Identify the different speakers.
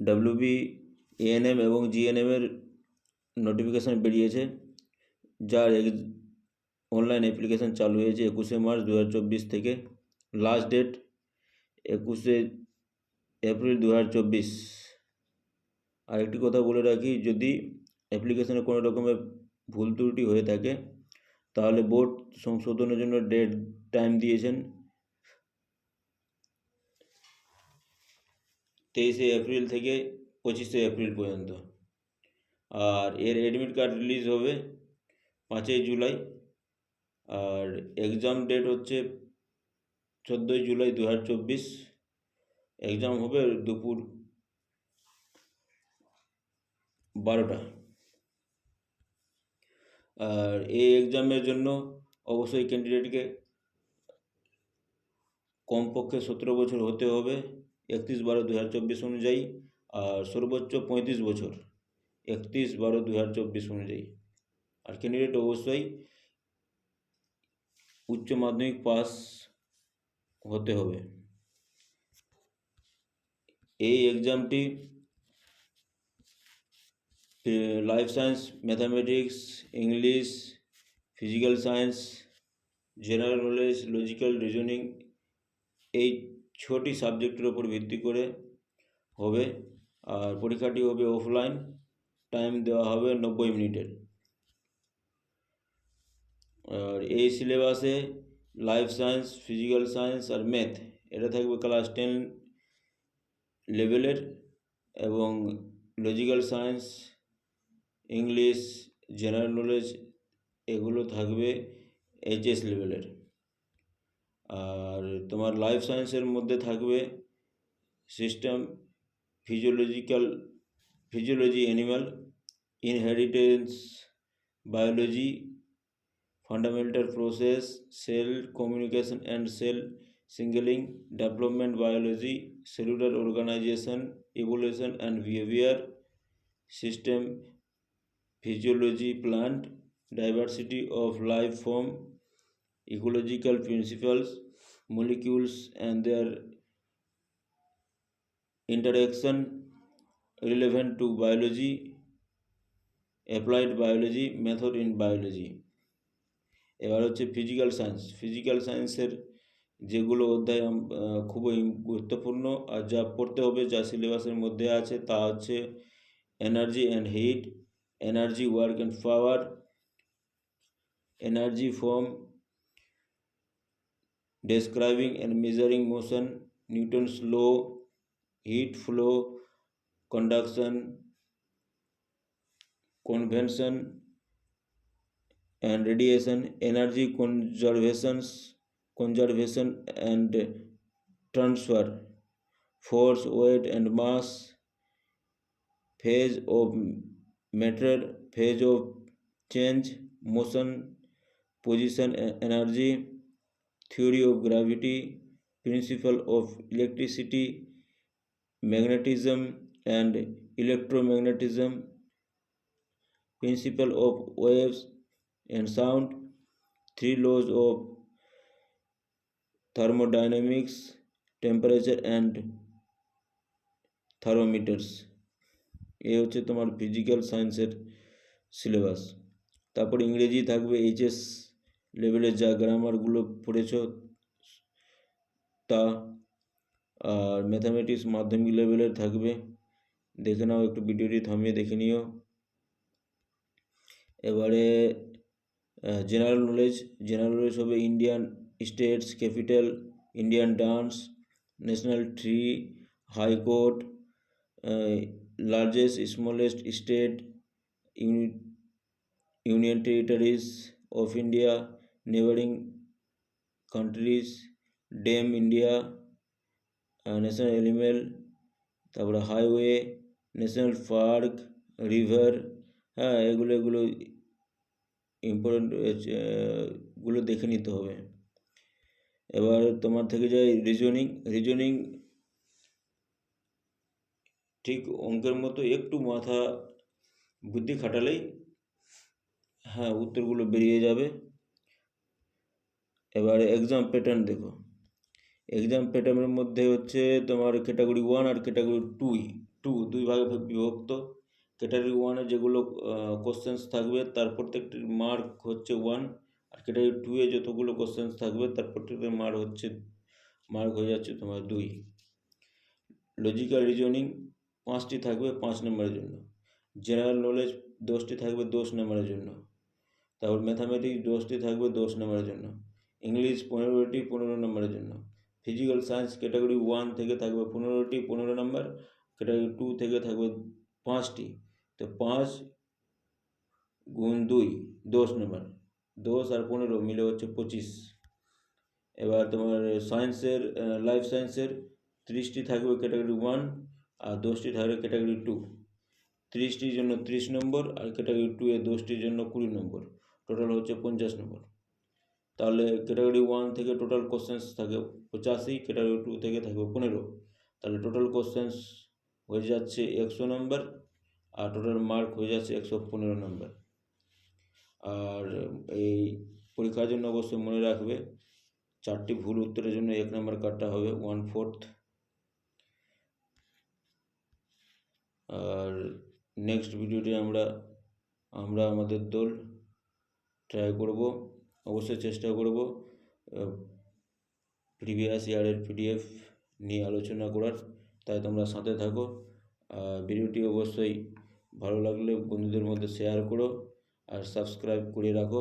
Speaker 1: WB, ANM এবং জিএনএমের notification বেরিয়েছে, যার অনলাইন অ্যাপ্লিকেশান চালু হয়েছে 21শে মার্চ 2024 থেকে। লাস্ট ডেট 21শে এপ্রিল 2024। আরেকটি কথা বলে রাখি, যদি অ্যাপ্লিকেশানে কোনো রকমের ভুল ত্রুটি হয়ে থাকে তাহলে বোর্ড সংশোধনের জন্য ডেট টাইম দিয়েছেন 23শে এপ্রিল থেকে 25শে এপ্রিল পর্যন্ত। আর এর অ্যাডমিট কার্ড রিলিজ হবে 5ই জুলাই। আর এক্সাম ডেট হচ্ছে 14ই জুলাই 2024। এক্সাম হবে দুপুর 12টা। আর এই এক্সামের জন্য অবশ্যই ক্যান্ডিডেটকে কমপক্ষে 17 বছর হতে হবে 31/12/2024 অনুযায়ী, আর সর্বোচ্চ 35 বছর 31/12/2024 অনুযায়ী। আর ক্যান্ডিডেট অবশ্যই উচ্চ মাধ্যমিক পাস হতে হবে। এই এক্সামটি life science, mathematics, English, physical science, general knowledge, logical reasoning, এই 6টি সাবজেক্টের ওপর ভিত্তি করে হবে। আর পরীক্ষাটি হবে অফলাইন, টাইম দেওয়া হবে 90 মিনিটের। আর এই সিলেবাসে লাইফ সায়েন্স, ফিজিক্যাল সায়েন্স আর ম্যাথ এটা থাকবে ক্লাস 10 লেভেলের, এবং logical science, English, general knowledge এগুলো থাকবে এইচএস লেভেলের। আর তোমার লাইফ সায়েন্সের মধ্যে থাকবে system, physiology, animal, inheritance, biology, fundamental process, cell communication and cell signalling, development biology, cellular organisation, evolution and behaviour, system physiology, plant diversity of life form, ecological principles, molecules and their interaction relevant to biology, applied biology, method in biology। এবার হচ্ছে physical সায়েন্সের যেগুলো অধ্যায় খুবই গুরুত্বপূর্ণ আর যা পড়তে হবে, যা সিলেবাসের মধ্যে আছে, তা হচ্ছে energy and heat, energy, work and power, energy form, describing and measuring motion, Newton's law, heat flow, conduction, convection and radiation, energy conservation and transfer, force, weight and mass, phase of matter, phase of change, motion, position, energy, theory of gravity, principle of electricity, magnetism and electromagnetism, principle of waves and sound, 3 laws of thermodynamics, temperature and thermometers। এই হচ্ছে তোমার physical সায়েন্সের syllabus. তারপর ইংরেজি থাকবে HS লেভেলের, যা গ্রামারগুলো পড়েছ তা। আর ম্যাথামেটিক্স মাধ্যমিক লেভেলের থাকবে, দেখে নাও, একটু ভিডিওটি থামিয়ে দেখে নিও। এবারে জেনারেল নলেজ হবে Indian states, capital, Indian dance, national tree, high court, largest, smallest state, union territories of India, neighboring countries, dam India, national animal, তারপরে হাইওয়ে, ন্যাশনাল পার্ক, রিভার, হ্যাঁ এগুলো ইম্পর্টেন্ট গুলো দেখে নিতে হবে। এবার তোমার থেকে যায় রিজনিং ঠিক অঙ্কের মতো একটু মাথা বুদ্ধি খাটালেই হ্যাঁ উত্তরগুলো বেরিয়ে যাবে। এবারে এক্সাম প্যাটার্ন দেখো। এক্সাম প্যাটার্নের মধ্যে হচ্ছে তোমার ক্যাটাগরি 1 আর ক্যাটাগরি 2 2 দুই ভাগে বিভক্ত। ক্যাটাগরি 1-এ যেগুলো কোশ্চেন্স থাকবে তার প্রত্যেকটির মার্ক হচ্ছে 1, আর ক্যাটাগরি 2-এ যতগুলো কোশ্চেন্স থাকবে তার প্রত্যেকটির মার্ক হয়ে যাচ্ছে তোমার 2। লজিক্যাল রিজনিং 5টি থাকবে 5 নম্বরের জন্য। জেনারেল নলেজ 10টি থাকবে 10 নম্বরের জন্য। তারপর ম্যাথামেটিক্স 10টি থাকবে 10 নম্বরের জন্য। ইংলিশ 15টি 15 নম্বরের জন্য। ফিজিক্যাল সায়েন্স ক্যাটাগরি 1 থেকে থাকবে 15টি 15 নম্বর, ক্যাটাগরি 2 থেকে থাকবে 5টি। তো 5 গুণ 2 10 নম্বর, 10 আর 15 মিলে হচ্ছে 25। এবার তোমার সায়েন্সের লাইফ সায়েন্সের 30টি থাকবে ক্যাটাগরি 1 আর 10টি থাকবে ক্যাটাগরি 2। 30টির জন্য 30 নম্বর আর ক্যাটাগরি 2-এ 10টির জন্য 20 নম্বর, টোটাল হচ্ছে 50 নম্বর। তাহলে ক্যাটাগরি 1 থেকে টোটাল কোশ্চেন্স থাকে 85, ক্যাটাগরি 2 থেকে থাকবে 15। তাহলে টোটাল কোশ্চেন্স হয়ে যাচ্ছে 100 নম্বর আর টোটাল মার্ক হয়ে যাচ্ছে 115 নম্বর। আর এই পরীক্ষার জন্য অবশ্যই মনে রাখবে 4টি ভুল উত্তরের জন্য 1 নম্বর কাটটা হবে 1/4। আর নেক্সট ভিডিওতে আমরা আমাদের দল ট্রাই করব, অবশ্যই চেষ্টা করব প্রিভিয়াস ইয়ারের পিডিএফ নিয়ে আলোচনা করার। তাই তোমরা সাথে থাকো। ভিডিওটি অবশ্যই ভালো লাগলে বন্ধুদের মধ্যে শেয়ার করো আর সাবস্ক্রাইব করে রাখো।